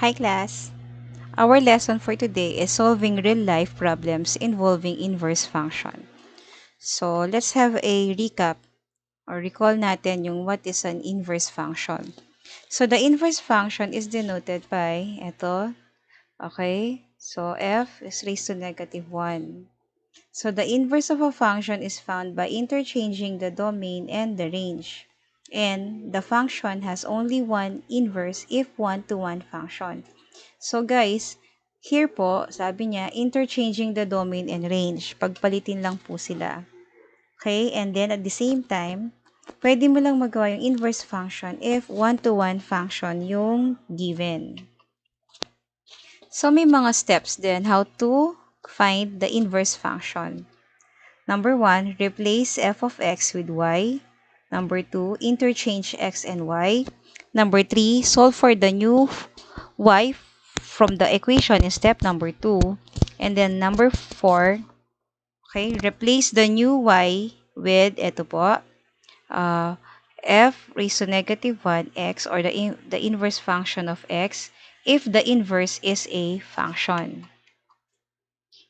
Hi class! Our lesson for today is solving real-life problems involving inverse function. So, let's have a recap or recall natin yung what is an inverse function. So, the inverse function is denoted by ito, okay? So, f is raised to negative 1. So, the inverse of a function is found by interchanging the domain and the range. And the function has only one inverse if one-to-one function. So guys, here po, sabi niya, interchanging the domain and range. Pagpalitin lang po sila. Okay? And then at the same time, pwede mo lang magawa yung inverse function if one-to-one function yung given. So may mga steps din how to find the inverse function. Number 1, replace f of x with y. Number 2, interchange x and y. Number 3, solve for the new y from the equation in step number 2. And then number 4, okay, replace the new y with, ito po, f raised to negative 1x or the inverse function of x if the inverse is a function.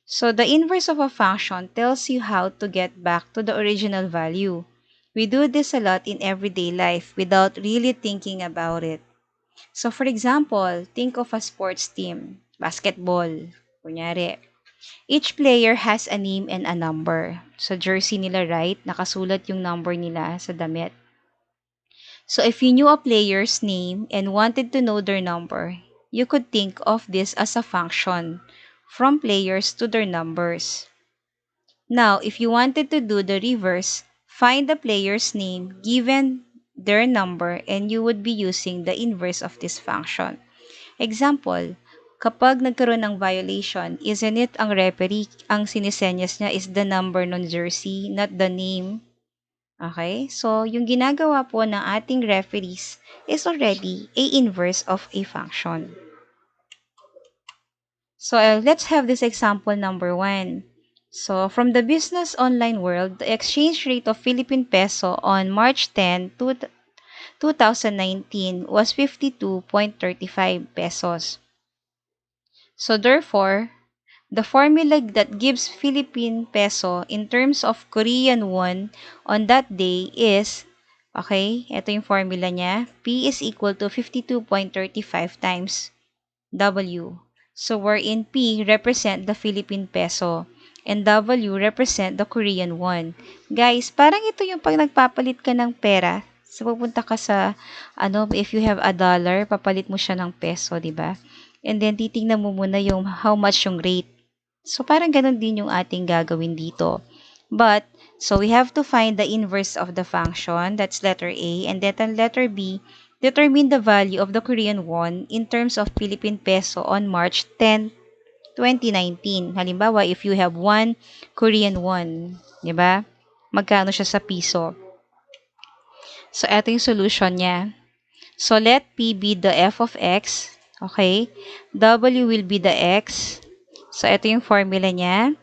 So the inverse of a function tells you how to get back to the original value. We do this a lot in everyday life without really thinking about it. So for example, think of a sports team, basketball, kunyari. Each player has a name and a number. Sa jersey nila, right, nakasulat yung number nila sa damit. So if you knew a player's name and wanted to know their number, you could think of this as a function from players to their numbers. Now, if you wanted to do the reverse, find the player's name given their number and you would be using the inverse of this function. Example, kapag nagkaroon ng violation, isn't it ang referee, ang sinisenyas niya is the number ng jersey, not the name? Okay? So, yung ginagawa po ng ating referees is already a inverse of a function. So, let's have this example number 1. So, from the business online world, the exchange rate of Philippine peso on March 10, 2019 was 52.35 pesos. So, therefore, the formula that gives Philippine peso in terms of Korean won on that day is, okay, ito yung formula niya, P is equal to 52.35 times W. So, wherein P represent the Philippine peso and W represent the Korean won. Guys, parang ito yung pag nagpapalit ka ng pera, so pupunta ka sa, if you have a dollar, papalit mo siya ng peso, di ba? And then, titingnan mo muna yung how much yung rate. So, parang ganun din yung ating gagawin dito. But, so we have to find the inverse of the function, that's letter A, and then letter B, determine the value of the Korean won in terms of Philippine peso on March 10, 2019. Halimbawa, if you have 1 Korean won, di ba? Magkano siya sa piso? So, ito yung solution niya. So, let P be the f of x. Okay? W will be the x. So, ito yung formula niya.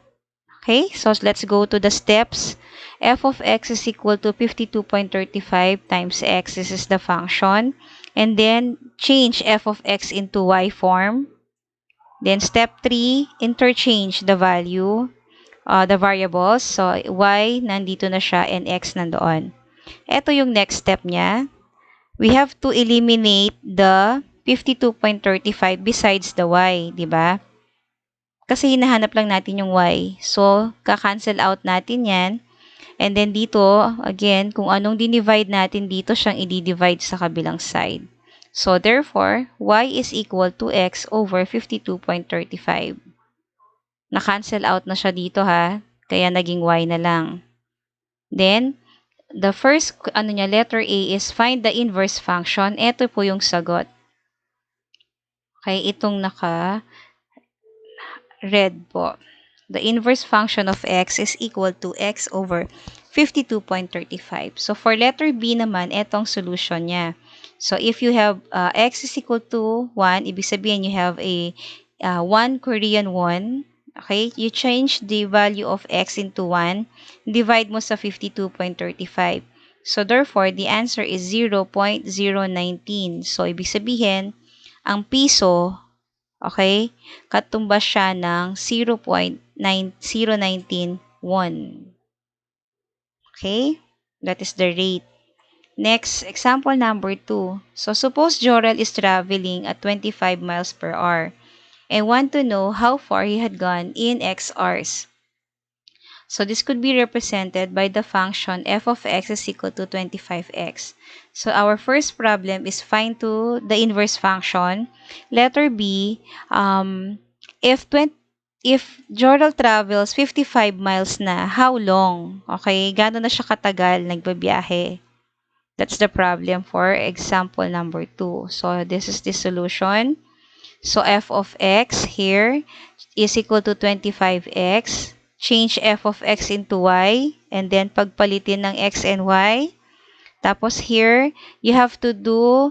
Okay? So, let's go to the steps. F of x is equal to 52.35 times x. This is the function. And then, change f of x into y form. Then, step 3, interchange the value, the variables. So, y, nandito na siya, and x nandoon. Ito yung next step niya. We have to eliminate the 52.35 besides the y, di ba? Kasi hinahanap lang natin yung y. So, ka-cancel out natin yan. And then dito, again, kung anong dinivide natin dito, siyang i-divide sa kabilang side. So, therefore, y is equal to x over 52.35. Na-cancel out na siya dito ha. Kaya naging y na lang. Then, the first letter A is find the inverse function. Ito po yung sagot. Okay, itong naka-red po. The inverse function of x is equal to x over 52.35. So, for letter B naman, itong solution niya. So, if you have x is equal to 1, ibig sabihin you have a 1 Korean won. Okay, you change the value of x into 1, divide mo sa 52.35. So, therefore, the answer is 0.019. So, ibig sabihin, ang piso, okay, katumbas siya ng 0.019 won. Okay? That is the rate. Next, example number 2. So, suppose Jorel is traveling at 25 miles per hour and want to know how far he had gone in X hours. So, this could be represented by the function f of x is equal to 25x. So, our first problem is find to the inverse function. Letter B, if Jorel travels 55 miles na, how long? Okay, gano'n na siya katagal nagbabiyahe? That's the problem for example number 2. So, this is the solution. So, f of x here is equal to 25x. Change f of x into y. And then, pagpalitin ng x and y. Tapos here, you have to do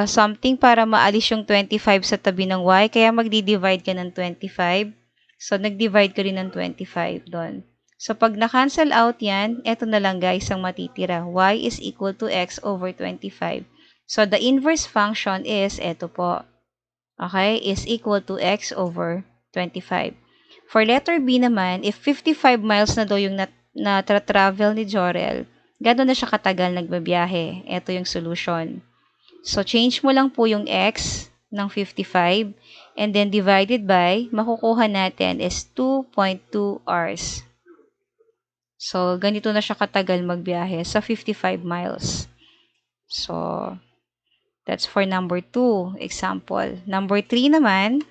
something para maalis yung 25 sa tabi ng y. Kaya magdi-divide ka ng 25. So, nag-divide ka rin ng 25 doon. So, pag na-cancel out yan, eto na lang guys ang matitira. Y is equal to x over 25. So, the inverse function is, eto po. Okay, is equal to x over 25. For letter B naman, if 55 miles na daw yung na-travel ni Jorel, gano'n na siya katagal nagbabiyahe. Ito yung solution. So, change mo lang po yung x ng 55 and then divided by, makukuha natin is 2.2 hours. So, ganito na siya katagal magbiyahe sa 55 miles. So, that's for number 2 example. Number 3 naman,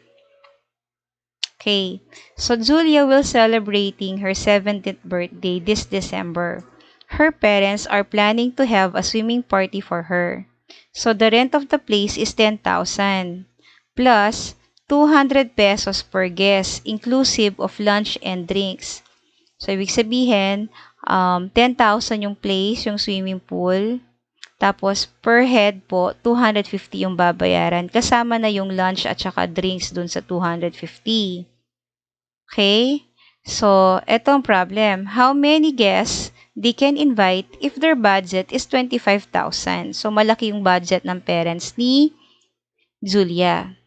okay, so Julia will celebrating her 17th birthday this December. Her parents are planning to have a swimming party for her. So the rent of the place is 10,000 plus 200 pesos per guest inclusive of lunch and drinks. So ibig sabihin, 10,000 yung place, yung swimming pool. Tapos, per head po, 250 yung babayaran. Kasama na yung lunch at saka drinks dun sa 250. Okay? So, eto ang problem. How many guests they can invite if their budget is 25,000? So, malaki yung budget ng parents ni Julia.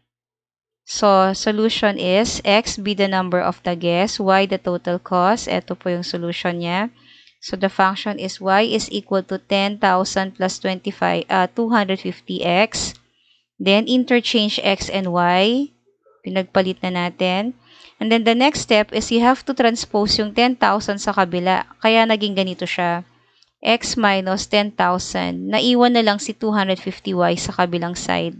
So, solution is X be the number of the guests, Y the total cost. Ito po yung solution niya. So, the function is Y is equal to 10,000 plus 250x. Then, interchange X and Y. Pinagpalit na natin. And then, the next step is you have to transpose yung 10,000 sa kabila. Kaya, naging ganito siya. X minus 10,000. Naiwan na lang si 250Y sa kabilang side.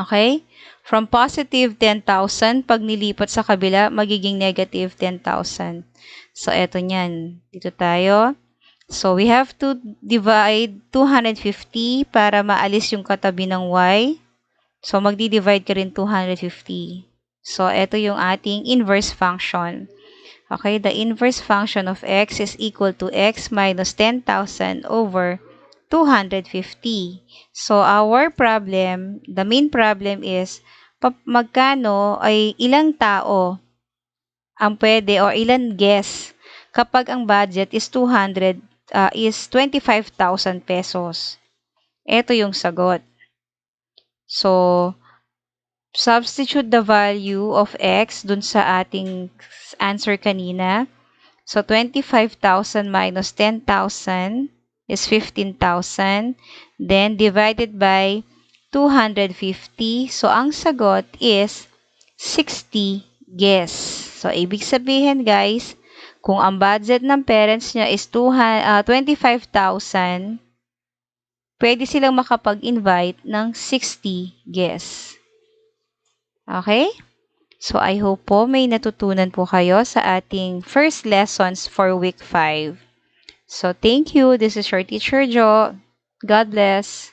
Okay? From positive 10,000, pag nilipat sa kabila, magiging negative 10,000. So, eto nyan. Dito tayo. So, we have to divide 250 para maalis yung katabi ng y. So, magdi-divide ka rin 250. So, eto yung ating inverse function. Okay? The inverse function of x is equal to x minus 10,000 over 250. So, our problem, the main problem is, magkano ay ilang tao ang pwede or ilan guests kapag ang budget is 25,000 pesos. Ito yung sagot. So, substitute the value of x dun sa ating answer kanina. So, 25,000 minus 10,000 is 15,000. Then, divided by 250. So, ang sagot is 60 guests. So, ibig sabihin guys, kung ang budget ng parents niya is 25,000, pwede silang makapag-invite ng 60 guests. Okay? So, I hope po may natutunan po kayo sa ating first lessons for week 5. So, thank you. This is your teacher, Jo. God bless.